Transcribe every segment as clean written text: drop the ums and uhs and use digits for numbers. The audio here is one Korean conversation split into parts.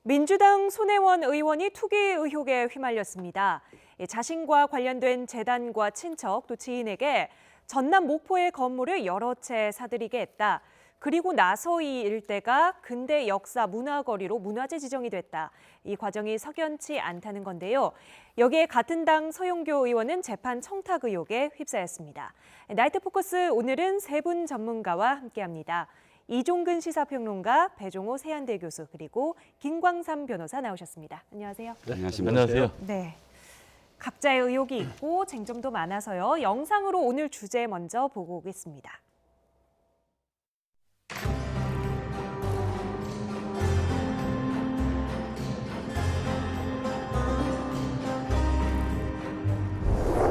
민주당 손혜원 의원이 투기 의혹에 휘말렸습니다. 자신과 관련된 재단과 친척 또 지인에게 전남 목포의 건물을 여러 채 사들이게 했다. 그리고 나서 이 일대가 근대 역사 문화거리로 문화재 지정이 됐다. 이 과정이 석연치 않다는 건데요. 여기에 같은 당 서용교 의원은 재판 청탁 의혹에 휩싸였습니다. 나이트 포커스 오늘은 세 분 전문가와 함께합니다. 이종근 시사평론가, 배종호 세안대 교수, 그리고 김광삼 변호사 나오셨습니다. 안녕하세요. 네, 안녕하세요. 네, 각자의 의혹이 있고 쟁점도 많아서요. 영상으로 오늘 주제 먼저 보고 오겠습니다.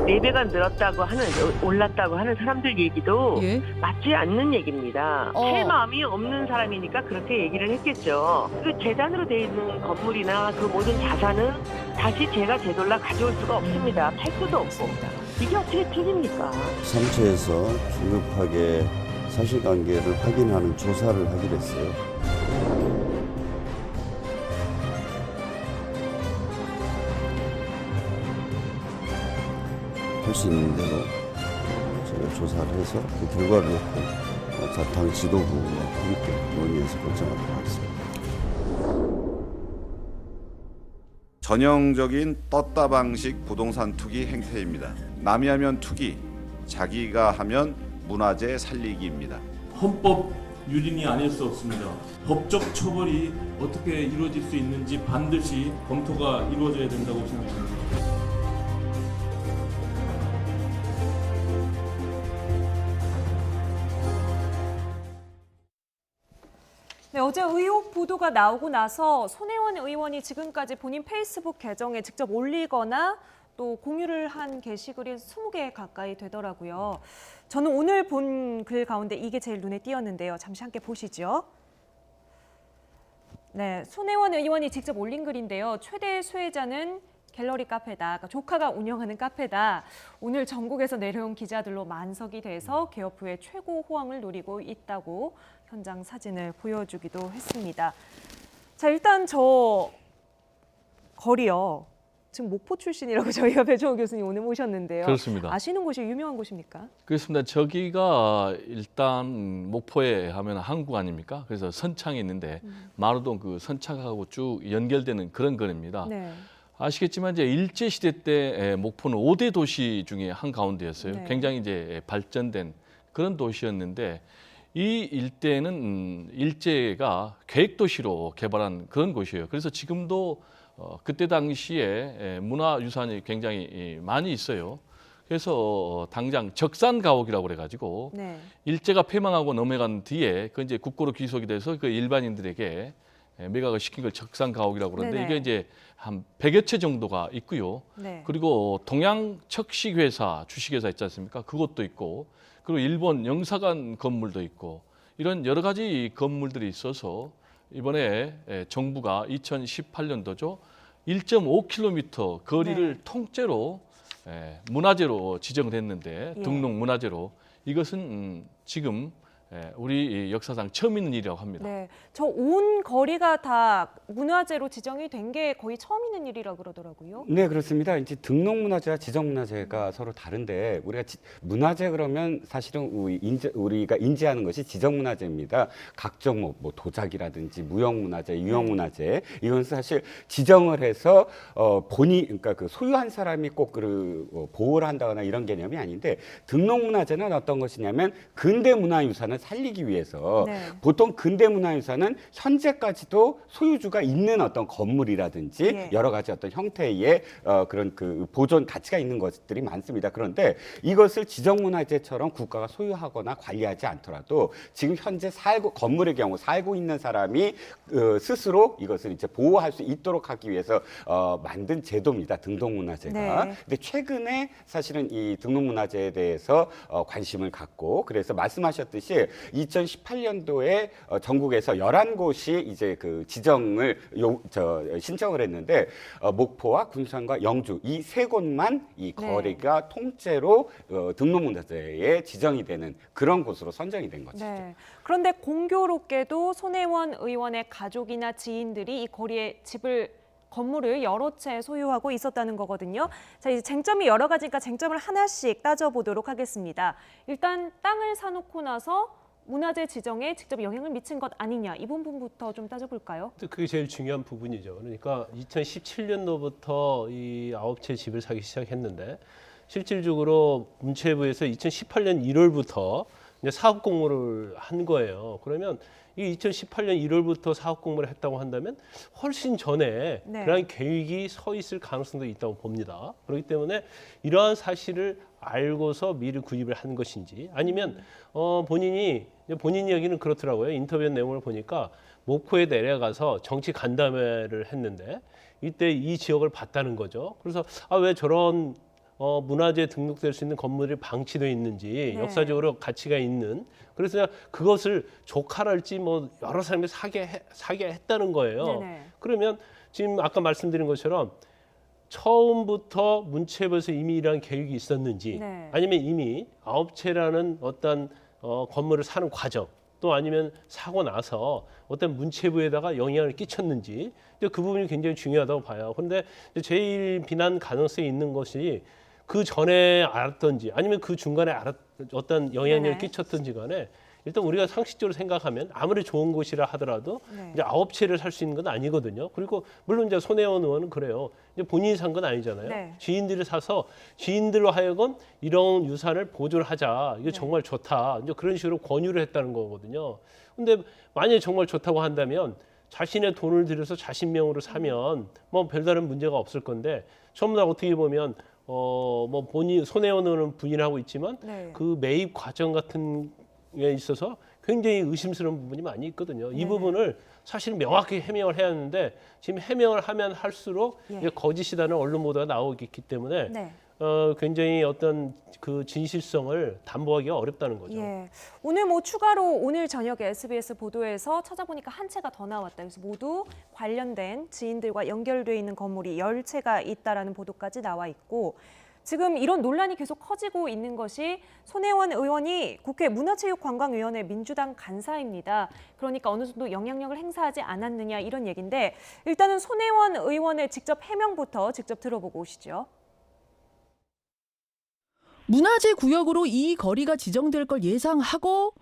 네 배가 늘었다고 하는, 올랐다고 하는 사람들 얘기도 예? 맞지 않는 얘기입니다. 새 마음이 없는 사람이니까 그렇게 얘기를 했겠죠. 그 재단으로 돼 있는 건물이나 그 모든 자산은 다시 제가 되돌려 가져올 수가 없습니다. 팔 수도 없고. 이게 어떻게 틀립니까? 삼처에서 긴급하게 사실관계를 확인하는 조사를 하기로 했어요. 할 수 있는 대로 제가 조사를 해서 그 결과를 놓고 당 지도부와 함께 논의해서 결정하도록 하겠습니다. 전형적인 떴다 방식 부동산 투기 행태입니다. 남이 하면 투기, 자기가 하면 문화재 살리기입니다. 헌법 유린이 아닐 수 없습니다. 법적 처벌이 어떻게 이루어질 수 있는지 반드시 검토가 이루어져야 된다고 생각합니다. 네, 어제 의혹 보도가 나오고 나서 손혜원 의원이 지금까지 본인 페이스북 계정에 직접 올리거나 또 공유를 한 게시글이 20개 가까이 되더라고요. 저는 오늘 본 글 가운데 이게 제일 눈에 띄었는데요. 잠시 함께 보시죠. 네, 손혜원 의원이 직접 올린 글인데요. 최대 수혜자는 갤러리 카페다. 그러니까 조카가 운영하는 카페다. 오늘 전국에서 내려온 기자들로 만석이 돼서 개업 후에 최고 호황을 누리고 있다고 현장 사진을 보여주기도 했습니다. 자, 일단 저 거리요. 지금 목포 출신이라고 저희가 배종호 교수님 오늘 모셨는데요. 그렇습니다. 아시는 곳이 유명한 곳입니까? 그렇습니다. 저기가 일단 목포에 하면 항구 아닙니까? 그래서 선창이 있는데 마루동 그 선창하고 쭉 연결되는 그런 거리입니다. 네. 아시겠지만 이제 일제 시대 때 목포는 5대 도시 중에 한 가운데였어요. 네. 굉장히 이제 발전된 그런 도시였는데 이 일대는 일제가 계획 도시로 개발한 그런 곳이에요. 그래서 지금도 그때 당시에 문화유산이 굉장히 많이 있어요. 그래서 당장 적산가옥이라고 그래가지고 네. 일제가 패망하고 넘어간 뒤에 그 이제 국고로 귀속이 돼서 그 일반인들에게 매각을 시킨 걸 적산가옥이라고 그러는데 네네. 이게 이제 한 100여 채 정도가 있고요. 네. 그리고 동양 척식회사 주식회사 있지 않습니까? 그것도 있고 그리고 일본 영사관 건물도 있고 이런 여러 가지 건물들이 있어서 이번에 정부가 2018년도죠. 1.5km 거리를 네. 통째로 문화재로 지정을 했는데 예. 등록 문화재로 이것은 지금 우리 역사상 처음 있는 일이라고 합니다. 네, 저 온 거리가 다 문화재로 지정이 된 게 거의 처음 있는 일이라 그러더라고요. 네, 그렇습니다. 이제 등록문화재와 지정문화재가 서로 다른데 우리가 문화재 그러면 사실은 우리가 인지하는 것이 지정문화재입니다. 각종 뭐 도자기라든지 무형문화재, 유형문화재 이건 사실 지정을 해서 그러니까 그 소유한 사람이 꼭 보호를 한다거나 이런 개념이 아닌데 등록문화재는 어떤 것이냐면 근대문화유산을 살리기 위해서 네. 보통 근대문화유산은 현재까지도 소유주가 있는 어떤 건물이라든지 예. 여러 가지 어떤 형태의 그런 그 보존 가치가 있는 것들이 많습니다. 그런데 이것을 지정문화재처럼 국가가 소유하거나 관리하지 않더라도 지금 현재 건물의 경우 살고 있는 사람이 스스로 이것을 이제 보호할 수 있도록 하기 위해서 만든 제도입니다. 등록문화재가. 네. 근데 최근에 사실은 이 등록문화재에 대해서 관심을 갖고 그래서 말씀하셨듯이 있는데 2018년도에 전국에서 11곳이 이제 그 지정을 신청을 했는데 목포와 군산과 영주 이 세 곳만 이 거리가 통째로 등록문화재에 지정이 되는 그런 곳으로 선정이 된 것이죠. 네. 그런데 공교롭게도 손혜원 의원의 가족이나 지인들이 이 거리에 건물을 여러 채 소유하고 있었다는 거거든요. 자, 이제 쟁점이 여러 가지니까 쟁점을 하나씩 따져보도록 하겠습니다. 일단 땅을 사놓고 나서 문화재 지정에 직접 영향을 미친 것 아니냐, 이 부분부터 좀 따져볼까요? 그게 제일 중요한 부분이죠. 그러니까 2017년도부터 이 9채 집을 사기 시작했는데 실질적으로 문체부에서 2018년 1월부터 이제 사업 공모를 한 거예요. 그러면 이 2018년 1월부터 사업 공모를 했다고 한다면 훨씬 전에 네. 그런 계획이 서 있을 가능성도 있다고 봅니다. 그렇기 때문에 이러한 사실을 알고서 미리 구입을 한 것인지 아니면 본인 이야기는 그렇더라고요. 인터뷰 내용을 보니까 목포에 내려가서 정치 간담회를 했는데 이때 이 지역을 봤다는 거죠. 그래서 왜 저런 문화재에 등록될 수 있는 건물이 방치되어 있는지 네. 역사적으로 가치가 있는 그래서 그것을 조카랄지 뭐 여러 사람이 사게 했다는 거예요. 네네. 그러면 지금 아까 말씀드린 것처럼 처음부터 문체부에서 이미 이러한 계획이 있었는지 네. 아니면 이미 9채라는 어떤 건물을 사는 과정 또 아니면 사고 나서 어떤 문체부에다가 영향을 끼쳤는지 그 부분이 굉장히 중요하다고 봐요. 그런데 제일 비난 가능성이 있는 것이 그 전에 알았던지 아니면 그 중간에 어떤 영향을 네네. 끼쳤던지 간에 일단 우리가 상식적으로 생각하면 아무리 좋은 곳이라 하더라도 네. 이제 9채를 살 수 있는 건 아니거든요. 그리고 물론 이제 손혜원 의원은 그래요. 이제 본인이 산 건 아니잖아요. 네. 지인들이 사서 지인들로 하여금 이런 유산을 보존을 하자. 이게 정말 좋다. 이제 그런 식으로 권유를 했다는 거거든요. 근데 만약에 정말 좋다고 한다면 자신의 돈을 들여서 자신 명으로 사면 뭐 별다른 문제가 없을 건데 전부 다 어떻게 보면 뭐 본인 손혜원 의원은 부인하고 있지만 네. 그 매입 과정 같은 에 있어서 굉장히 의심스러운 부분이 많이 있거든요. 이 네네. 부분을 사실 명확히 해명을 해야 하는데 지금 해명을 하면 할수록 예. 이제 거짓이라는 언론 보도가 나오기 때문에 네. 굉장히 어떤 그 진실성을 담보하기가 어렵다는 거죠. 예. 오늘 뭐 추가로 오늘 저녁에 SBS 보도에서 찾아보니까 한 채가 더 나왔다. 그래서 모두 관련된 지인들과 연결돼 있는 건물이 10채가 있다라는 보도까지 나와 있고 지금 이런 논란이 계속 커지고 있는 것이 손혜원 의원이 국회 문화체육관광위원회 민주당 간사입니다. 그러니까 어느 정도 영향력을 행사하지 않았느냐 이런 얘기인데 일단은 손혜원 의원의 직접 해명부터 직접 들어보고 오시죠. 문화재 구역으로 이 거리가 지정될 걸 예상하고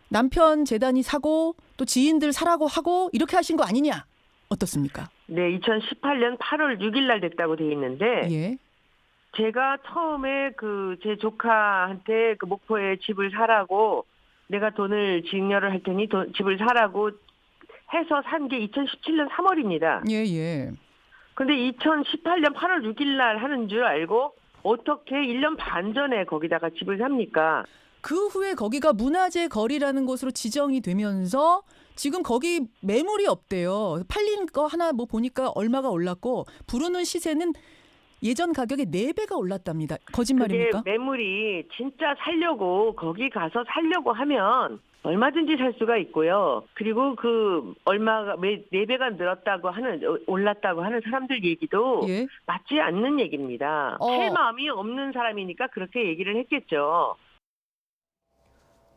남편 재단이 사고 또 지인들 사라고 하고 이렇게 하신 거 아니냐? 어떻습니까? 네, 2018년 8월 6일 날 됐다고 돼 있는데 예. 제가 처음에 제 조카한테 그 목포에 집을 사라고 내가 돈을 증여를 할 테니 집을 사라고 해서 산 게 2017년 3월입니다. 예, 예. 근데 2018년 8월 6일 날 하는 줄 알고 어떻게 1년 반 전에 거기다가 집을 삽니까? 그 후에 거기가 문화재 거리라는 곳으로 지정이 되면서 지금 거기 매물이 없대요. 팔린 거 하나 뭐 보니까 얼마가 올랐고 부르는 시세는 예전 가격의 4배가 올랐답니다. 거짓말입니까? 그게 매물이 진짜 살려고 거기 가서 살려고 하면 얼마든지 살 수가 있고요. 그리고 그 얼마가 4배가 올랐다고 하는 사람들 얘기도 예. 맞지 않는 얘기입니다. 할 마음이 없는 사람이니까 그렇게 얘기를 했겠죠.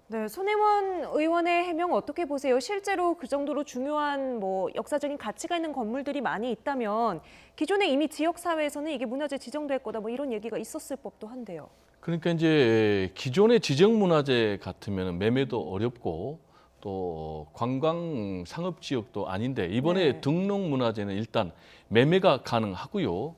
네, 손혜원 의원의 해명 어떻게 보세요? 실제로 그 정도로 중요한 뭐 역사적인 가치가 있는 건물들이 많이 있다면 기존에 이미 지역사회에서는 이게 문화재 지정될 거다 뭐 이런 얘기가 있었을 법도 한데요. 그러니까 이제 기존의 지정문화재 같으면 매매도 어렵고 또 관광 상업 지역도 아닌데 이번에 네. 등록문화재는 일단 매매가 가능하고요.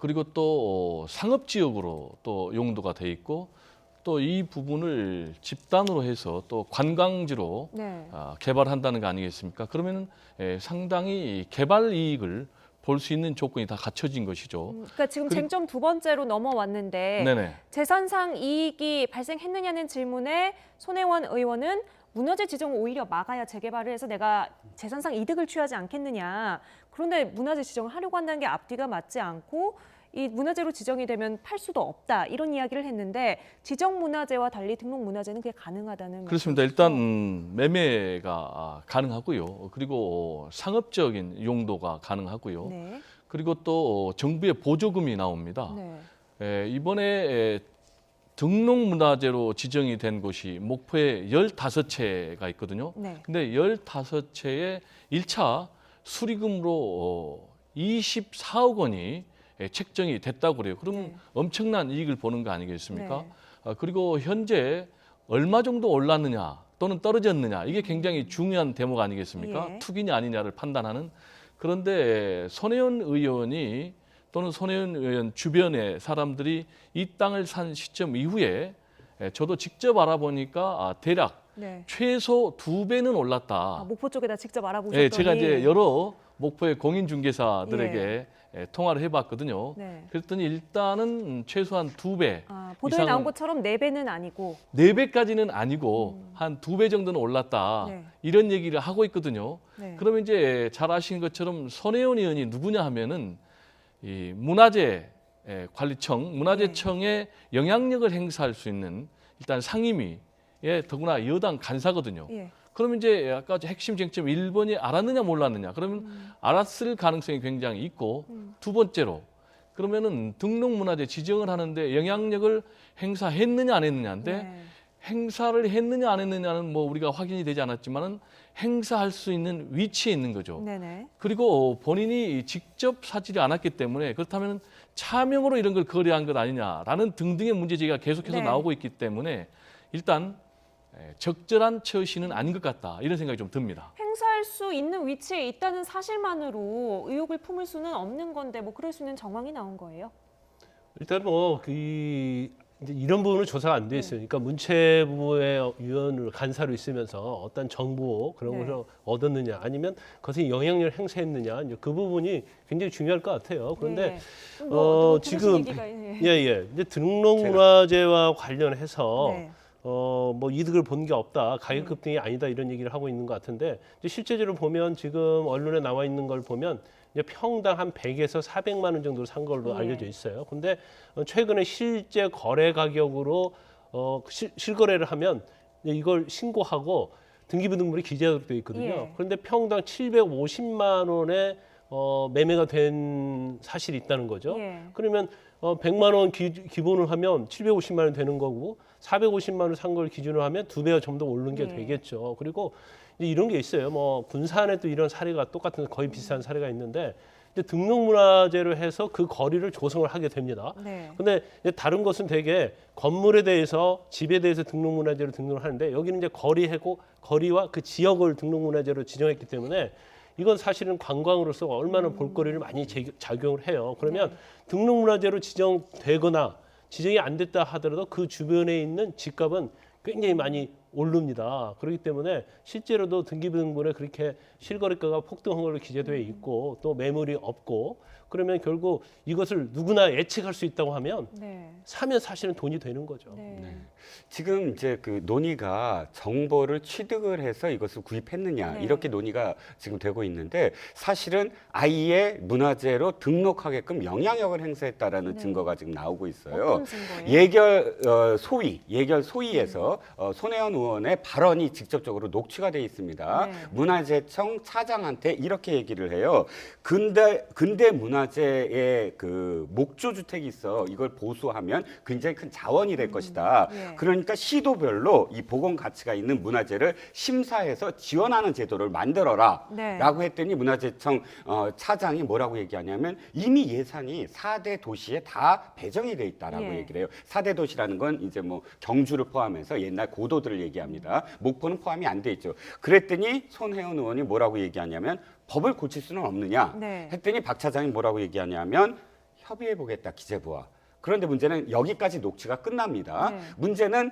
그리고 또 상업 지역으로 또 용도가 돼 있고 또 이 부분을 집단으로 해서 또 관광지로 네. 개발한다는 거 아니겠습니까? 그러면 상당히 개발 이익을 볼 수 있는 조건이 다 갖춰진 것이죠. 그러니까 지금 쟁점 두 번째로 넘어왔는데 네네. 재산상 이익이 발생했느냐는 질문에 손혜원 의원은 문화재 지정을 오히려 막아야 재개발을 해서 내가 재산상 이득을 취하지 않겠느냐. 그런데 문화재 지정을 하려고 한다는 게 앞뒤가 맞지 않고 이 문화재로 지정이 되면 팔 수도 없다 이런 이야기를 했는데 지정문화재와 달리 등록문화재는 그게 가능하다는 그렇습니다. 말씀이시죠? 일단 매매가 가능하고요. 그리고 상업적인 용도가 가능하고요. 네. 그리고 또 정부의 보조금이 나옵니다. 네. 이번에 등록문화재로 지정이 된 곳이 목포에 15채가 있거든요. 네. 근데 15채의 1차 수리금으로 24억 원이 책정이 됐다고 그래요. 그럼 네. 엄청난 이익을 보는 거 아니겠습니까? 네. 그리고 현재 얼마 정도 올랐느냐 또는 떨어졌느냐 이게 굉장히 중요한 대목 아니겠습니까? 예. 투기냐 아니냐를 판단하는. 그런데 손혜원 의원이 또는 손혜원 의원 주변의 사람들이 이 땅을 산 시점 이후에 저도 직접 알아보니까 대략 네. 최소 2배는 올랐다. 목포 쪽에다 직접 알아보셨더니 예, 제가 이제 여러 목포의 공인중개사들에게 통화를 해봤거든요. 네. 그랬더니 일단은 최소한 2배 보도에 이상, 나온 것처럼 4배는 아니고 4배까지는 아니고 한 2배 정도는 올랐다. 네. 이런 얘기를 하고 있거든요. 네. 그러면 이제 잘 아시는 것처럼 손혜원 의원이 누구냐 하면은 이 문화재 관리청, 문화재청에 영향력을 행사할 수 있는 일단 상임위에 더구나 여당 간사거든요. 예. 그러면 이제 아까 핵심 쟁점 1번이 알았느냐 몰랐느냐. 그러면 알았을 가능성이 굉장히 있고 두 번째로 그러면은 등록문화재 지정을 하는데 영향력을 행사했느냐 안 했느냐인데 네. 행사를 했느냐 안 했느냐는 뭐 우리가 확인이 되지 않았지만은 행사할 수 있는 위치에 있는 거죠. 네네. 그리고 본인이 직접 사지를 않았기 때문에 그렇다면 차명으로 이런 걸 거래한 것 아니냐라는 등등의 문제 제기가 계속해서 네. 나오고 있기 때문에 일단 적절한 처신은 아닌 것 같다 이런 생각이 좀 듭니다. 행사할 수 있는 위치에 있다는 사실만으로 의혹을 품을 수는 없는 건데 뭐 그럴 수 있는 정황이 나온 거예요? 일단 뭐 이제 이런 부분은 조사가 안 돼 있어요. 그러니까 문체부의 위원으로 간사로 있으면서 어떤 정보 그런 네. 것을 얻었느냐 아니면 그것이 영향력을 행사했느냐 이제 그 부분이 굉장히 중요할 것 같아요. 그런데 뭐 지금 얘기가, 이제 등록문화재와 관련해서 네. 뭐 이득을 본 게 없다, 가격 급등이 아니다 이런 얘기를 하고 있는 것 같은데 이제 실제적으로 보면 지금 언론에 나와 있는 걸 보면 이제 평당 한 100에서 400만 원 정도로 산 걸로 알려져 있어요. 근데 최근에 실제 거래 가격으로 실거래를 하면 이걸 신고하고 등기부등본에 기재하도록 되어 있거든요. 예. 그런데 평당 750만 원에 매매가 된 사실이 있다는 거죠. 예. 그러면 100만 원 기본을 하면 750만 원 되는 거고 450만 원 산 걸 기준으로 하면 2배가 좀 더 오르는 게 예. 되겠죠. 그리고 이제 이런 게 있어요. 뭐 군산에도 이런 사례가 똑같은 거의 비슷한 사례가 있는데 이제 등록문화재로 해서 그 거리를 조성을 하게 됩니다. 네. 근데 이제 다른 것은 되게 건물에 대해서 집에 대해서 등록문화재로 등록을 하는데 여기는 이제 거리와 그 지역을 등록문화재로 지정했기 때문에 이건 사실은 관광으로서 얼마나 볼거리를 많이 작용을 해요. 그러면 등록문화재로 지정되거나 지정이 안 됐다 하더라도 그 주변에 있는 집값은 굉장히 많이 오릅니다. 그렇기 때문에 실제로도 등기부등본에 그렇게 실거래가가 폭등한 걸로 기재되어 있고 또 매물이 없고 그러면 결국 이것을 누구나 예측할 수 있다고 하면 네. 사면 사실은 돈이 되는 거죠. 네. 지금 이제 그 논의가 정보를 취득을 해서 이것을 구입했느냐 네. 이렇게 논의가 지금 되고 있는데 사실은 아예 문화재로 등록하게끔 영향력을 행사했다라는 네. 증거가 지금 나오고 있어요. 어떤 증거예요? 예결 소위에서 손혜원 의원의 발언이 직접적으로 녹취가 돼 있습니다. 네. 문화재청 차장한테 이렇게 얘기를 해요. 근대 문화재의 그 목조 주택이 있어. 이걸 보수하면 굉장히 큰 자원이 될 것이다. 예. 그러니까 시도별로 이 보건 가치가 있는 문화재를 심사해서 지원하는 제도를 만들어라. 네. 라고 했더니 문화재청 차장이 뭐라고 얘기하냐면 이미 예산이 4대 도시에 다 배정이 돼 있다라고 예. 얘기를 해요. 4대 도시라는 건 이제 뭐 경주를 포함해서 옛날 고도들을 얘기합니다. 목포는 포함이 안 돼 있죠. 그랬더니 손혜원 의원이 뭐라고 얘기하냐면 법을 고칠 수는 없느냐 네. 했더니 박 차장이 뭐라고 얘기하냐면 협의해보겠다 기재부와. 그런데 문제는 여기까지 녹취가 끝납니다. 네. 문제는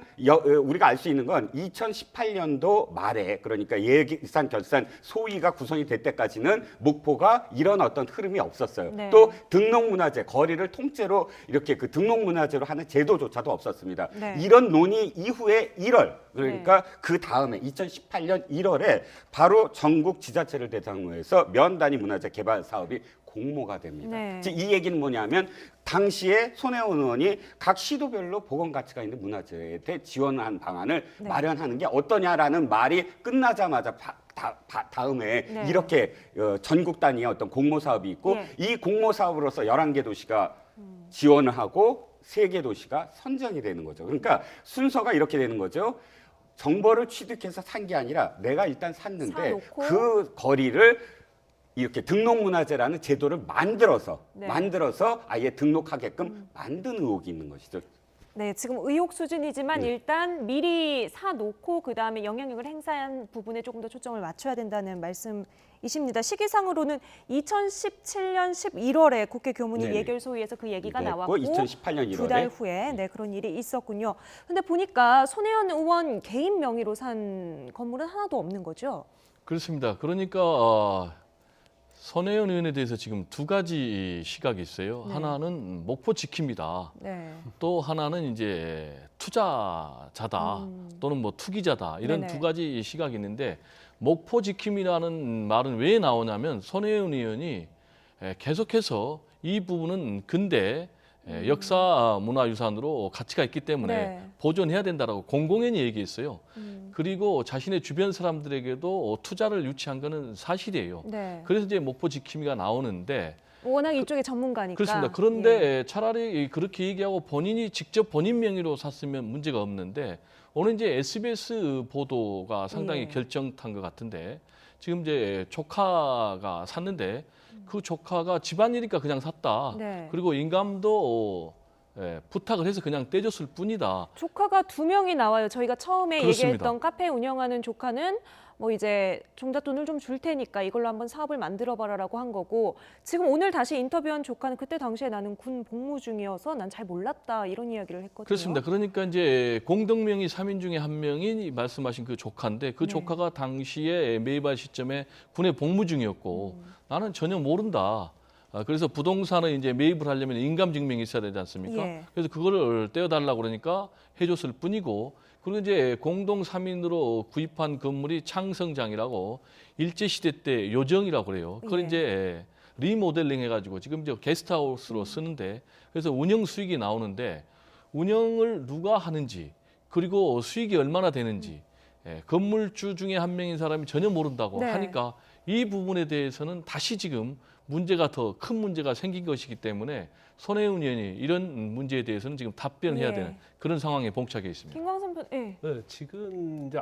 우리가 알 수 있는 건 2018년도 말에 그러니까 예산 결산 소위가 구성이 될 때까지는 목포가 이런 어떤 흐름이 없었어요. 네. 또 등록문화재 거리를 통째로 이렇게 그 등록문화재로 하는 제도조차도 없었습니다. 네. 이런 논의 이후에 1월 그러니까 그 다음에 2018년 1월에 바로 전국 지자체를 대상으로 해서 면 단위 문화재 개발 사업이 공모가 됩니다. 네. 즉 이 얘기는 뭐냐면 당시에 손혜원 의원이 각 시도별로 보건 가치가 있는 문화재에 대해 지원한 방안을 네. 마련하는 게 어떠냐라는 말이 끝나자마자 다음에 네. 이렇게 전국 단위의 어떤 공모 사업이 있고 예. 이 공모 사업으로서 11개 도시가 지원을 하고 3개 도시가 선정이 되는 거죠. 그러니까 순서가 이렇게 되는 거죠. 정보를 취득해서 산 게 아니라 내가 일단 샀는데 사놓고. 그 거리를 이렇게 등록문화재라는 제도를 만들어서 아예 등록하게끔 만든 의혹이 있는 것이죠. 네, 지금 의혹 수준이지만 네. 일단 미리 사놓고 그다음에 영향력을 행사한 부분에 조금 더 초점을 맞춰야 된다는 말씀이십니다. 시기상으로는 2017년 11월에 국회 교문위 네네. 예결소위에서 그 얘기가 네, 나왔고 2018년 1월에 두 달 후에 네, 그런 일이 있었군요. 근데 보니까 손혜원 의원 개인 명의로 산 건물은 하나도 없는 거죠? 그렇습니다. 그러니까 손혜원 의원에 대해서 지금 두 가지 시각이 있어요. 네. 하나는 목포 지킵니다. 네. 또 하나는 이제 투자자다 또는 뭐 투기자다 이런 네네. 두 가지 시각이 있는데 목포 지킴이라는 말은 왜 나오냐면 손혜원 의원이 계속해서 이 부분은 근대 역사 문화유산으로 가치가 있기 때문에 네. 보존해야 된다라고 공공연히 얘기했어요. 그리고 자신의 주변 사람들에게도 투자를 유치한 거는 사실이에요. 네. 그래서 이제 목포 지킴이가 나오는데 워낙 이쪽에 전문가니까. 그렇습니다. 그런데 차라리 그렇게 얘기하고 본인이 직접 본인 명의로 샀으면 문제가 없는데 오늘 이제 SBS 보도가 상당히 예. 결정탄 것 같은데 지금 이제 조카가 샀는데 그 조카가 집안일이니까 그냥 샀다. 네. 그리고 인감도 부탁을 해서 그냥 떼줬을 뿐이다. 조카가 2명이 나와요. 저희가 처음에 그렇습니다. 얘기했던 카페 운영하는 조카는 뭐 이제 종잣돈을 좀 줄 테니까 이걸로 한번 사업을 만들어봐라라고 한 거고 지금 오늘 다시 인터뷰한 조카는 그때 당시에 나는 군 복무 중이어서 난 잘 몰랐다 이런 이야기를 했거든요. 그렇습니다. 그러니까 이제 공동명의 3인 중에 한 명이 말씀하신 그 조카인데 그 네. 조카가 당시에 매입할 시점에 군에 복무 중이었고 나는 전혀 모른다. 그래서 부동산을 이제 매입을 하려면 인감 증명이 있어야 되지 않습니까? 예. 그래서 그거를 떼어달라고 그러니까 해줬을 뿐이고 그리고 이제 공동 3인으로 구입한 건물이 창성장이라고 일제시대 때 요정이라고 그래요. 그걸 예. 이제 리모델링 해가지고 지금 이제 게스트하우스로 쓰는데 그래서 운영 수익이 나오는데 운영을 누가 하는지 그리고 수익이 얼마나 되는지 건물주 중에 한 명인 사람이 전혀 모른다고 네. 하니까 이 부분에 대해서는 다시 지금 문제가 더 큰 문제가 생긴 것이기 때문에 손혜원 의원이 이런 문제에 대해서는 지금 답변해야 예. 되는 그런 상황에 봉착해 있습니다. 김광선 편, 예. 네, 지금 이제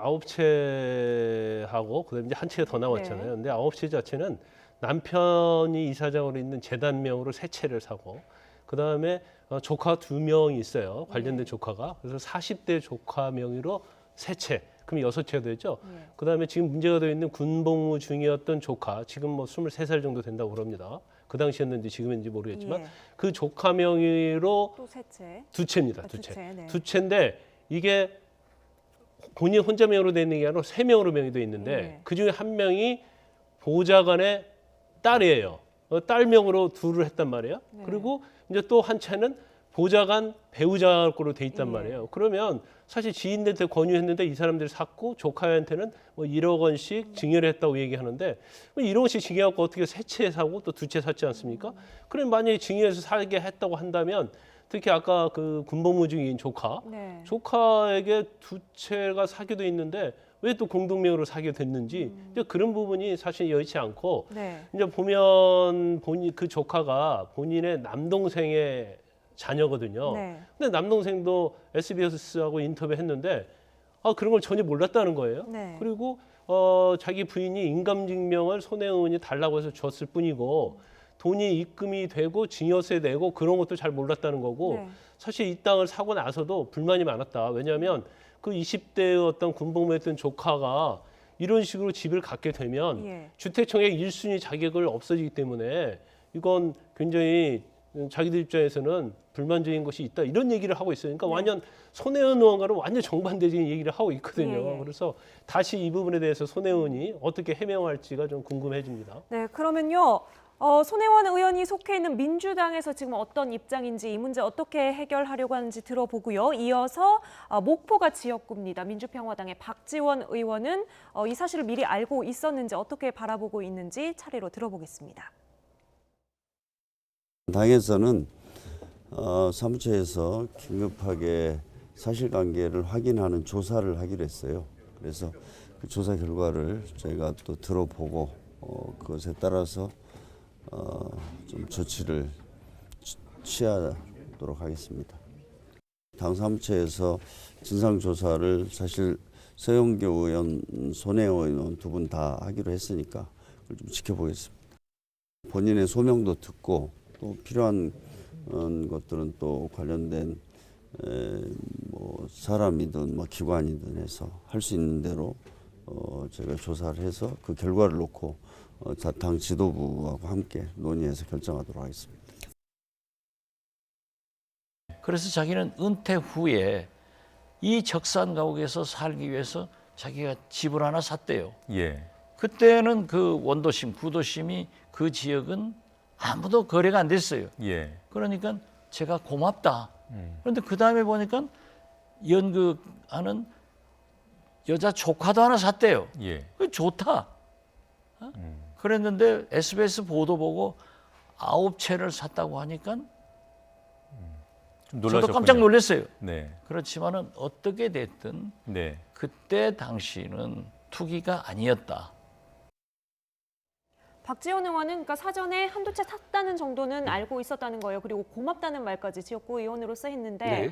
9채하고 그다음에 이제 한 채가 더 나왔잖아요. 네. 근데 9채 자체는 남편이 이사장으로 있는 재단명으로 3채를 사고 그다음에 조카 2명이 있어요. 관련된 조카가. 그래서 40대 조카 명의로 3채. 그럼 6채가 되죠. 그다음에 지금 문제가 되어 있는 군복무 중이었던 조카, 지금 뭐 23살 정도 된다고 그럽니다. 그 당시였는지 지금인지 모르겠지만 예. 그 조카 명의로 또 셋째. 2채입니다. 두 2채. 채, 네. 2채인데 이게 본인 혼자 명의로 돼 있는 게 아니라 3명으로 명의돼 있는데 예. 그중에 한 명이 보좌관의 딸이에요. 딸 명으로 2를 했단 말이에요. 네. 그리고 이제 또 한 채는 보좌관 배우자 거로 돼 있단 예. 말이에요. 그러면 사실 지인들한테 권유했는데 이 사람들이 샀고 조카한테는 뭐 1억 원씩 증여를 했다고 얘기하는데 뭐 1억 원씩 증여하고 어떻게 3채 사고 또 2채 샀지 않습니까? 그럼 만약에 증여해서 사게 했다고 한다면 특히 아까 그 군복무 중인 조카, 네. 조카에게 2채가 사게 돼 있는데 왜 또 공동명의로 사게 됐는지 이제 그런 부분이 사실 여의치 않고 네. 이제 보면 본인 그 조카가 본인의 남동생의 자녀거든요. 네. 근데 남동생도 SBS하고 인터뷰했는데 그런 걸 전혀 몰랐다는 거예요. 네. 그리고 자기 부인이 인감증명을 손혜원 의원이 달라고 해서 줬을 뿐이고 돈이 입금이 되고 증여세 내고 그런 것도 잘 몰랐다는 거고 네. 사실 이 땅을 사고 나서도 불만이 많았다. 왜냐하면 그 20대의 어떤 군복무했던 조카가 이런 식으로 집을 갖게 되면 예. 주택청약 1순위 자격을 없어지기 때문에 이건 굉장히 자기들 입장에서는 불만적인 것이 있다 이런 얘기를 하고 있어요. 그러니까 네. 완전 손혜원 의원과는 완전 정반대적인 얘기를 하고 있거든요. 예, 예. 그래서 다시 이 부분에 대해서 손혜원 의원이 어떻게 해명할지가 좀 궁금해집니다. 네, 그러면요. 손혜원 의원이 속해 있는 민주당에서 지금 어떤 입장인지 이 문제 어떻게 해결하려고 하는지 들어보고요. 이어서 목포가 지역구입니다. 민주평화당의 박지원 의원은 이 사실을 미리 알고 있었는지 어떻게 바라보고 있는지 차례로 들어보겠습니다. 당에서는 사무처에서 긴급하게 사실관계를 확인하는 조사를 하기로 했어요. 그래서 그 조사 결과를 저희가 또 들어보고 그것에 따라서 좀 조치를 취하도록 하겠습니다. 당 사무처에서 진상조사를 사실 서영교 의원, 손혜원 의원 두 분 다 하기로 했으니까 그걸 좀 지켜보겠습니다. 본인의 소명도 듣고 또 필요한 것들은 또 관련된 뭐 사람이든 뭐 기관이든 해서 할 수 있는 대로 제가 조사를 해서 그 결과를 놓고 당 지도부하고 함께 논의해서 결정하도록 하겠습니다. 그래서 자기는 은퇴 후에 이 적산 가옥에서 살기 위해서 자기가 집을 하나 샀대요. 예. 그때는 그 원도심, 구도심이 그 지역은 아무도 거래가 안 됐어요. 예. 그러니까 제가 고맙다. 그런데 그 다음에 보니까 연극하는 여자 조카도 하나 샀대요. 예. 그 좋다. 그랬는데 SBS 보도 보고 9채를 샀다고 하니까 좀 저도 놀라셨군요. 깜짝 놀랐어요. 네. 그렇지만은 어떻게 됐든 네. 그때 당시는 투기가 아니었다. 박지원 의원은 그러니까 사전에 한두 채 샀다는 정도는 알고 있었다는 거예요. 그리고 고맙다는 말까지 지역구 의원으로서 했는데 네.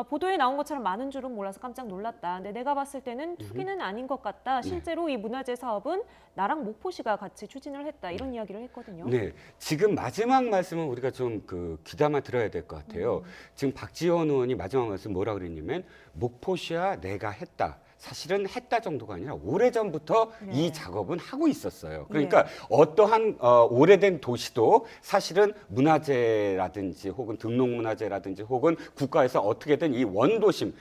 보도에 나온 것처럼 많은 줄은 몰라서 깜짝 놀랐다. 근데 내가 봤을 때는 투기는 아닌 것 같다. 실제로 이 문화재 사업은 나랑 목포시가 같이 추진을 했다. 이런 이야기를 했거든요. 네, 지금 마지막 말씀은 우리가 좀 귀담아 들어야 될 것 같아요. 지금 박지원 의원이 마지막 말씀 뭐라 그랬냐면 목포시와 내가 했다. 사실은 했다 정도가 아니라 오래전부터 이 작업은 하고 있었어요. 그러니까 어떠한 오래된 도시도 사실은 문화재라든지 혹은 등록문화재라든지 혹은 국가에서 어떻게든 이 원도심은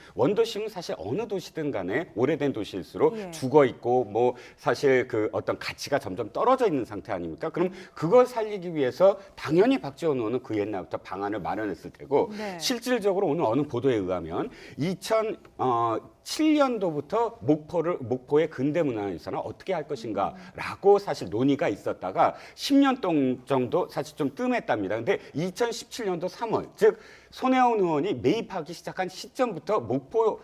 사실 어느 도시든 간에 오래된 도시일수록 죽어 있고 뭐 사실 그 어떤 가치가 점점 떨어져 있는 상태 아닙니까? 그럼 그걸 살리기 위해서 당연히 박지원 의원은 그 옛날부터 방안을 마련했을 테고 실질적으로 오늘 어느 보도에 의하면 2007년도부터 목포의 근대문화유산을 어떻게 할 것인가라고 사실 논의가 있었다가 10년 정도 사실 좀 뜸했답니다. 근데 2017년도 3월, 즉 손혜원 의원이 매입하기 시작한 시점부터 목포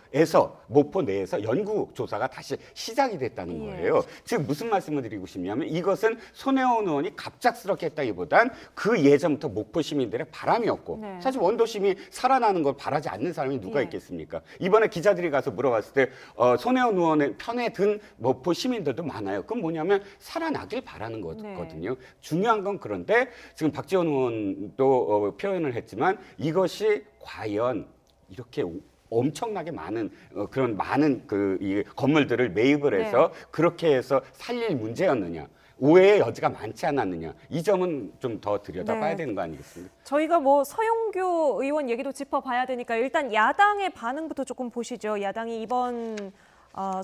내에서 연구 조사가 다시 시작이 됐다는 거예요. 즉 무슨 말씀을 드리고 싶냐면 이것은 손혜원 의원이 갑작스럽게 했다기보단 그 예전부터 목포 시민들의 바람이었고 사실 원도심이 살아나는 걸 바라지 않는 사람이 누가 있겠습니까? 이번에 기자들이 가서 물어봤을 때 손혜원 의원의 편에 든 목포 시민들도 많아요. 그건 뭐냐면 살아나길 바라는 거거든요. 중요한 건 그런데 지금 박지원 의원도 표현을 했지만 이것이 과연 이렇게 엄청나게 많은 그런 많은 이 건물들을 매입을 해서 그렇게 해서 살릴 문제였느냐. 오해의 여지가 많지 않았느냐. 이 점은 좀 더 들여다봐야 되는 거 아니겠습니까? 저희가 뭐 서영교 의원 얘기도 짚어봐야 되니까 일단 야당의 반응부터 조금 보시죠. 야당이 이번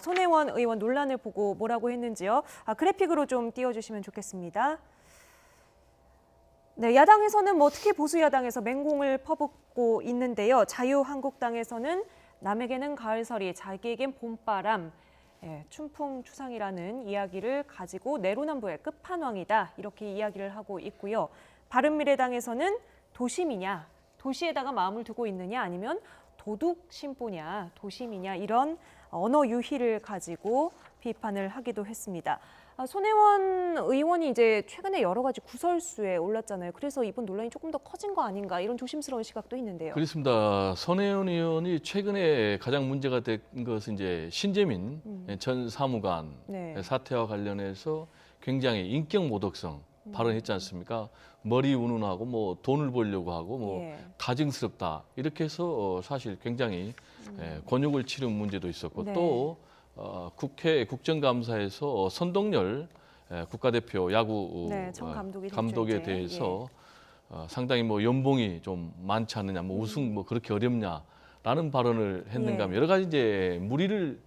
손혜원 의원 논란을 보고 뭐라고 했는지요. 그래픽으로 좀 띄워주시면 좋겠습니다. 네, 야당에서는 뭐 특히 보수 야당에서 맹공을 퍼붓고 있는데요. 자유한국당에서는 남에게는 가을설이, 자기에겐 봄바람, 춘풍추상이라는 이야기를 가지고 내로남불의 끝판왕이다. 이렇게 이야기를 하고 있고요. 바른미래당에서는 도심이냐, 도시에다가 마음을 두고 있느냐 아니면 도둑 신보냐, 도심이냐 이런 언어 유희를 가지고 비판을 하기도 했습니다. 손혜원 의원이 이제 최근에 여러 가지 구설수에 올랐잖아요. 그래서 이번 논란이 조금 더 커진 거 아닌가 이런 조심스러운 시각도 있는데요. 그렇습니다. 손혜원 의원이 최근에 가장 문제가 된 것은 이제 신재민 전 사무관 사태와 관련해서 굉장히 인격 모독성 발언했지 않습니까? 머리 운운하고 뭐 돈을 벌려고 하고 뭐 가증스럽다 이렇게 해서 사실 굉장히 곤욕을 치른 문제도 있었고 또 국회 국정감사에서 선동열 국가대표 야구 감독에 대해서 상당히 뭐 연봉이 좀 많지 않느냐, 뭐 우승 뭐 그렇게 어렵냐라는 발언을 했는가 하면 여러 가지 이제 무리를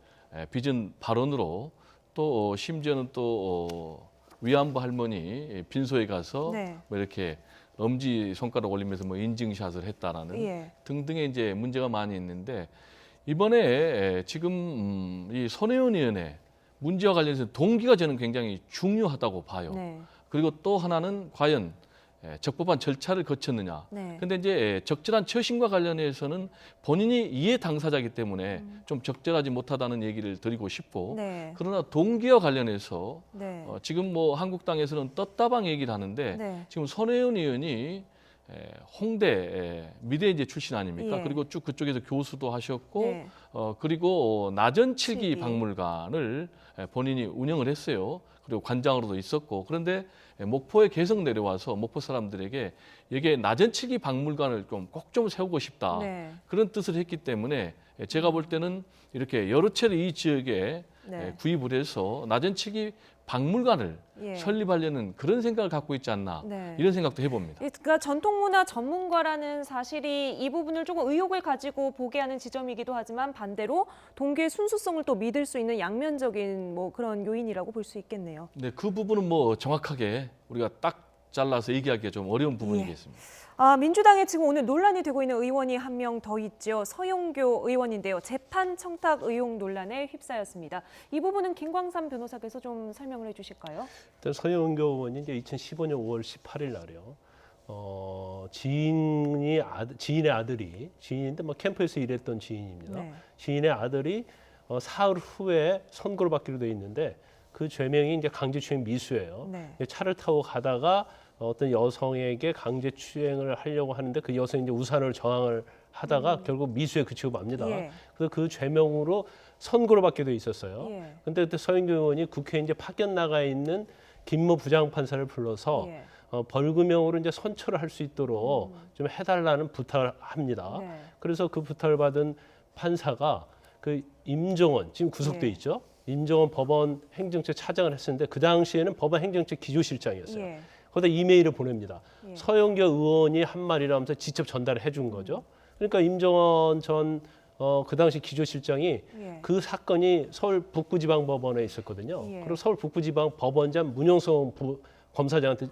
빚은 발언으로 또 심지어는 또 위안부 할머니 빈소에 가서 네. 뭐 이렇게 엄지 손가락 올리면서 뭐 인증샷을 했다라는 예. 등등의 이제 문제가 많이 있는데 이번에 지금 이 손혜원 의원의 문제와 관련해서 동기가 저는 굉장히 중요하다고 봐요. 네. 그리고 또 하나는 과연 적법한 절차를 거쳤느냐. 네. 근데 이제 적절한 처신과 관련해서는 본인이 이해 당사자이기 때문에 좀 적절하지 못하다는 얘기를 드리고 싶고 네. 그러나 동기와 관련해서 네. 지금 뭐 한국당에서는 떴다방 얘기를 하는데 네. 지금 손혜원 의원이 홍대 미대인재 출신 아닙니까? 예. 그리고 쭉 그쪽에서 교수도 하셨고 네. 그리고 나전칠기 칠기. 박물관을 본인이 운영을 했어요. 그리고 관장으로도 있었고 그런데 목포에 계속 내려와서 목포 사람들에게 여기에 나전칠기 박물관을 꼭 좀 세우고 싶다. 네. 그런 뜻을 했기 때문에 제가 볼 때는 이렇게 여러 차례 이 지역에 네. 구입을 해서 나전칠기 박물관을 예. 설립하려는 그런 생각을 갖고 있지 않나 네. 이런 생각도 해봅니다. 그러니까 전통문화 전문가라는 사실이 이 부분을 조금 의혹을 가지고 보게 하는 지점이기도 하지만 반대로 동기의 순수성을 또 믿을 수 있는 양면적인 뭐 그런 요인이라고 볼 수 있겠네요. 네, 그 부분은 뭐 정확하게 우리가 딱 잘라서 얘기하기가 좀 어려운 부분이겠습니다. 민주당에 지금 오늘 논란이 되고 있는 의원이 한 명 더 있죠. 서영교 의원인데요. 재판 청탁 의혹 논란에 휩싸였습니다. 이 부분은 김광삼 변호사께서 좀 설명을 해주실까요? 일단 서영교 의원이 이제 2015년 5월 18일 날이요. 지인의 아들이 지인인데 뭐 캠프에서 일했던 지인입니다. 네. 지인의 아들이 사흘 후에 선고를 받기로 돼 있는데 그 죄명이 이제 강제추행 미수예요. 네. 차를 타고 가다가 어떤 여성에게 강제추행을 하려고 하는데 그 여성이 이제 우산을 저항을 하다가 결국 미수에 그치고 맙니다. 예. 그래서 그 죄명으로 선고를 받게 돼 있었어요. 예. 근데 그때 서영교 의원이 국회에 이제 파견 나가 있는 김모 부장판사를 불러서 예. 벌금형으로 이제 선처를 할 수 있도록 좀 해달라는 부탁을 합니다. 네. 그래서 그 부탁을 받은 판사가 그 임종원 지금 구속돼 예. 있죠. 임종원 법원 행정처 차장을 했었는데 그 당시에는 법원 행정처 기조실장이었어요. 예. 거기다 이메일을 보냅니다. 예. 서영교 의원이 한 말이라면서 직접 전달을 해준 거죠. 그러니까 임종원 전 그 당시 기조실장이 예. 그 사건이 서울 북부지방법원에 있었거든요. 예. 그리고 서울 북부지방법원장 문영성 검사장한테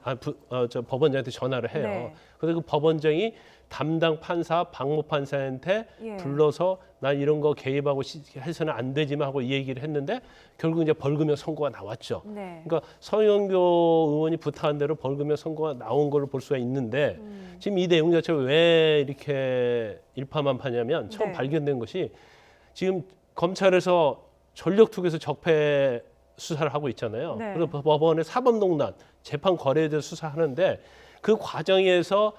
법원장한테 전화를 해요. 네. 그래서 그 법원장이 담당 판사 박모 판사한테 예. 불러서 나 이런 거 개입하고 해서는 안 되지만 하고 이 얘기를 했는데 결국 이제 벌금형 선고가 나왔죠. 네. 그러니까 서영교 의원이 부탁한 대로 벌금형 선고가 나온 걸로 볼 수가 있는데 지금 이 내용 자체가 왜 이렇게 일파만파냐면 처음 네. 발견된 것이 지금 검찰에서 전력투구에서 적폐 수사를 하고 있잖아요. 네. 그래서 법원의 사법농단, 재판 거래에 대해서 수사하는데 그 과정에서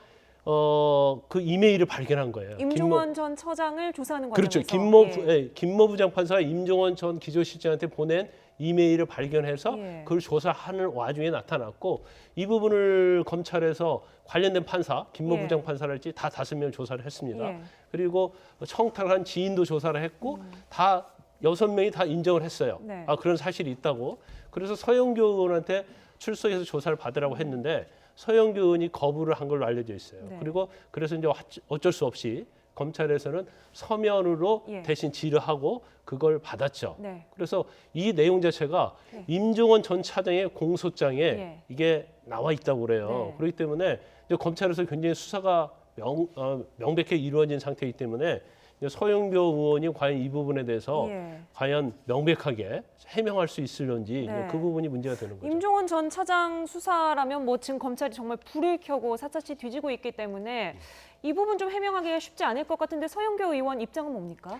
그 이메일을 발견한 거예요. 임종원 전 처장을 조사하는 그렇죠. 과정에서 김모 부장판사가 임종원 전 기조실장한테 보낸 이메일을 발견해서 예. 그걸 조사하는 와중에 나타났고 이 부분을 검찰에서 관련된 판사, 김모 예. 부장판사랄지 다 5명을 조사를 했습니다. 예. 그리고 청탁을 한 지인도 조사를 했고 다 6명이 다 인정을 했어요. 네. 그런 사실이 있다고. 그래서 서영교 의원한테 출석해서 조사를 받으라고 했는데 서영교 의원이 거부를 한 걸로 알려져 있어요. 네. 그리고 그래서 이제 어쩔 수 없이 검찰에서는 서면으로 예. 대신 질의하고 그걸 받았죠. 네. 그래서 이 내용 자체가 네. 임종원 전 차장의 공소장에 예. 이게 나와 있다고 그래요. 네. 그렇기 때문에 이제 검찰에서 굉장히 수사가 명백하게 이루어진 상태이기 때문에 이제 서영교 의원이 과연 이 부분에 대해서 예. 과연 명백하게 해명할 수 있을런지 네. 그 부분이 문제가 되는 거죠. 임종원 전 차장 수사라면 뭐 지금 검찰이 정말 불을 켜고 샅샅이 뒤지고 있기 때문에 이 부분 좀 해명하기가 쉽지 않을 것 같은데 서영교 의원 입장은 뭡니까?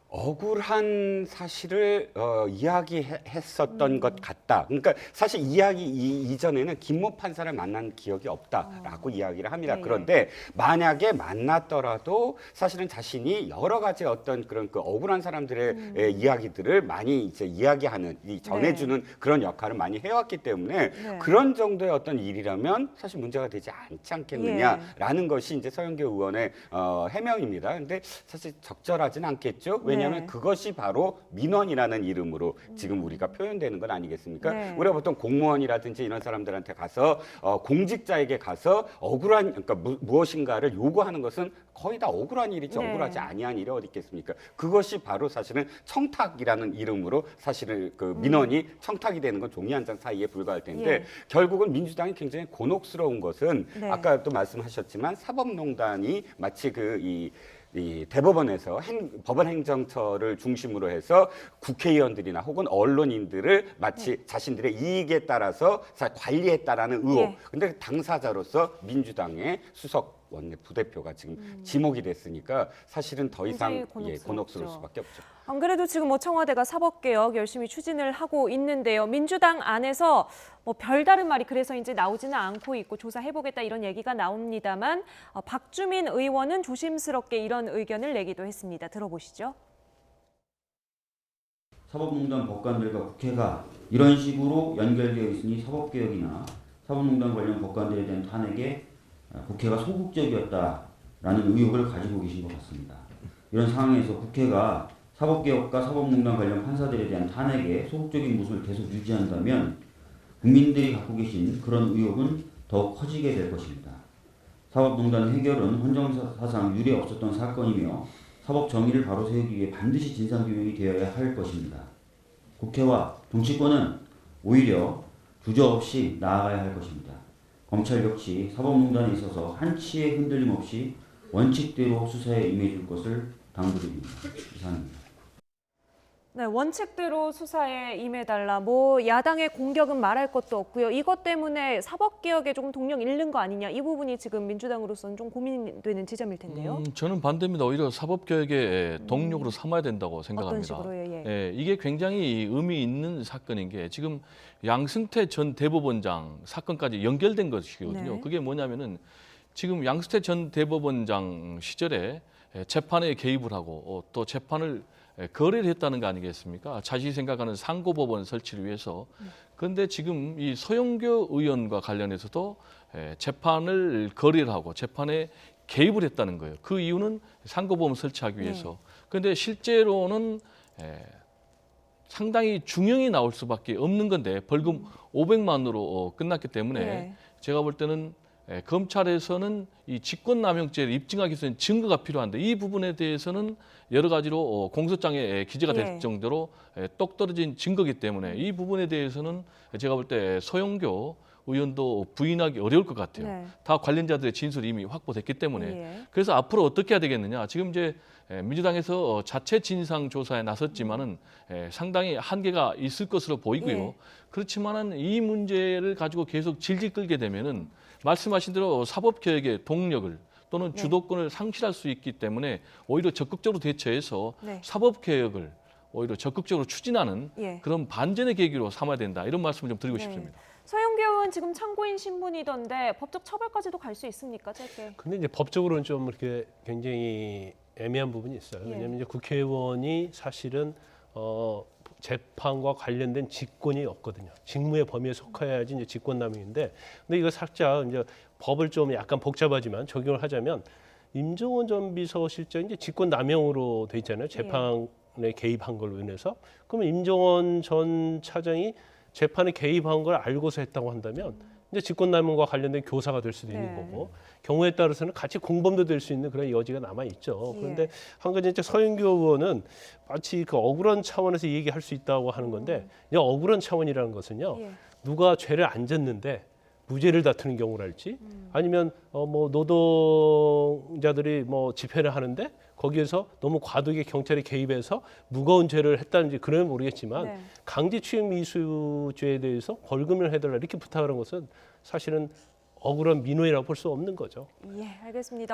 억울한 사실을 이야기했었던 것 같다. 그러니까 사실 이야기 이전에는 김모 판사를 만난 기억이 없다라고 이야기를 합니다. 네, 그런데 만약에 만났더라도 사실은 자신이 여러 가지 어떤 그런 그 억울한 사람들의 이야기들을 많이 이제 이야기하는, 전해주는 그런 역할을 많이 해왔기 때문에 네. 그런 정도의 어떤 일이라면 사실 문제가 되지 않지 않겠느냐라는 것이 이제 서영교 의원의 해명입니다. 근데 사실 적절하진 않겠죠. 왜냐하면 네. 그것이 바로 민원이라는 이름으로 지금 우리가 표현되는 건 아니겠습니까? 네. 우리가 보통 공무원이라든지 이런 사람들한테 가서 공직자에게 가서 억울한 그러니까 무엇인가를 요구하는 것은 거의 다 억울한 일이지 네. 억울하지 아니한 일이 어디 있겠습니까? 그것이 바로 사실은 청탁이라는 이름으로 사실은 그 민원이 청탁이 되는 건 종이 한 장 사이에 불과할 텐데 예. 결국은 민주당이 굉장히 곤혹스러운 것은 네. 아까도 말씀하셨지만 사법농단이 마치 이 대법원에서 법원 행정처를 중심으로 해서 국회의원들이나 혹은 언론인들을 마치 자신들의 이익에 따라서 관리했다라는 의혹. 예. 근데 당사자로서 민주당의 수석 원내 부대표가 지금 지목이 됐으니까 사실은 더 이상 굉장히 곤혹스러울 수밖에 없죠. 안 그래도 지금 뭐 청와대가 사법개혁 열심히 추진을 하고 있는데요. 민주당 안에서 뭐 별다른 말이 그래서 이제 나오지는 않고 있고 조사해보겠다 이런 얘기가 나옵니다만 박주민 의원은 조심스럽게 이런 의견을 내기도 했습니다. 들어보시죠. 사법농단 법관들과 국회가 이런 식으로 연결되어 있으니 사법개혁이나 사법농단 관련 법관들에 대한 탄핵에 국회가 소극적이었다라는 의혹을 가지고 계신 것 같습니다. 이런 상황에서 국회가 사법개혁과 사법농단 관련 판사들에 대한 탄핵에 소극적인 모습을 계속 유지한다면 국민들이 갖고 계신 그런 의혹은 더욱 커지게 될 것입니다. 사법농단 해결은 헌정사상 유례 없었던 사건이며 사법 정의를 바로 세우기 위해 반드시 진상규명이 되어야 할 것입니다. 국회와 정치권은 오히려 주저없이 나아가야 할 것입니다. 검찰 역시 사법농단에 있어서 한치의 흔들림 없이 원칙대로 수사에 임해줄 것을 당부드립니다. 이상입니다. 네, 원칙대로 수사에 임해달라. 뭐 야당의 공격은 말할 것도 없고요. 이것 때문에 사법개혁에 조금 동력 잃는 거 아니냐. 이 부분이 지금 민주당으로서는 좀 고민되는 지점일 텐데요. 저는 반대입니다. 오히려 사법개혁의 동력으로 삼아야 된다고 생각합니다. 어떤 식으로요? 예. 예, 이게 굉장히 의미 있는 사건인 게 지금 양승태 전 대법원장 사건까지 연결된 것이거든요. 네. 그게 뭐냐면은 지금 양승태 전 대법원장 시절에 재판에 개입을 하고 또 재판을 거래를 했다는 거 아니겠습니까? 자신이 생각하는 상고법원 설치를 위해서. 그런데 지금 이 서영교 의원과 관련해서도 재판을 거래를 하고 재판에 개입을 했다는 거예요. 그 이유는 상고법원 설치하기 위해서. 그런데 실제로는 상당히 중형이 나올 수밖에 없는 건데 벌금 500만으로 끝났기 때문에 제가 볼 때는 검찰에서는 이 직권남용죄를 입증하기 위해서는 증거가 필요한데 이 부분에 대해서는 여러 가지로 공소장에 기재가 될 정도로 똑 떨어진 증거이기 때문에 이 부분에 대해서는 제가 볼 때 서영교 의원도 부인하기 어려울 것 같아요. 다 관련자들의 진술이 이미 확보됐기 때문에. 그래서 앞으로 어떻게 해야 되겠느냐. 지금 이제 민주당에서 자체 진상조사에 나섰지만은 상당히 한계가 있을 것으로 보이고요. 그렇지만은 이 문제를 가지고 계속 질질 끌게 되면은 말씀하신 대로 사법개혁의 동력을 또는 주도권을 상실할 수 있기 때문에 오히려 적극적으로 대처해서 사법개혁을 오히려 적극적으로 추진하는 그런 반전의 계기로 삼아야 된다. 이런 말씀을 좀 드리고 싶습니다. 서영교 의원 지금 참고인 신분이던데 법적 처벌까지도 갈 수 있습니까? 짧게. 근데 이제 법적으로는 좀 이렇게 굉장히 애매한 부분이 있어요. 왜냐하면 이제 국회의원이 사실은 재판과 관련된 직권이 없거든요. 직무의 범위에 속해야지 이제 직권남용인데, 근데 이거 살짝 이제 법을 좀 약간 복잡하지만 적용을 하자면 임종원 전 비서실장이 이제 직권남용으로 돼 있잖아요. 재판에 개입한 걸로 인해서. 그러면 임종원 전 차장이 재판에 개입한 걸 알고서 했다고 한다면 이제 직권남용과 관련된 교사가 될 수도 있는 거고 경우에 따라서는 같이 공범도 될 수 있는 그런 여지가 남아 있죠. 그런데 한 가지 이제 서영교 의원은 마치 그 억울한 차원에서 얘기할 수 있다고 하는 건데 이 억울한 차원이라는 것은요. 누가 죄를 안 졌는데 무죄를 다투는 경우랄지 아니면 뭐 노동자들이 뭐 집회를 하는데 거기에서 너무 과도하게 경찰이 개입해서 무거운 죄를 했다는지 그러면 모르겠지만 강제추행 미수죄에 대해서 벌금을 해달라 이렇게 부탁하는 것은 사실은 억울한 민원이라고 볼 수 없는 거죠. 알겠습니다.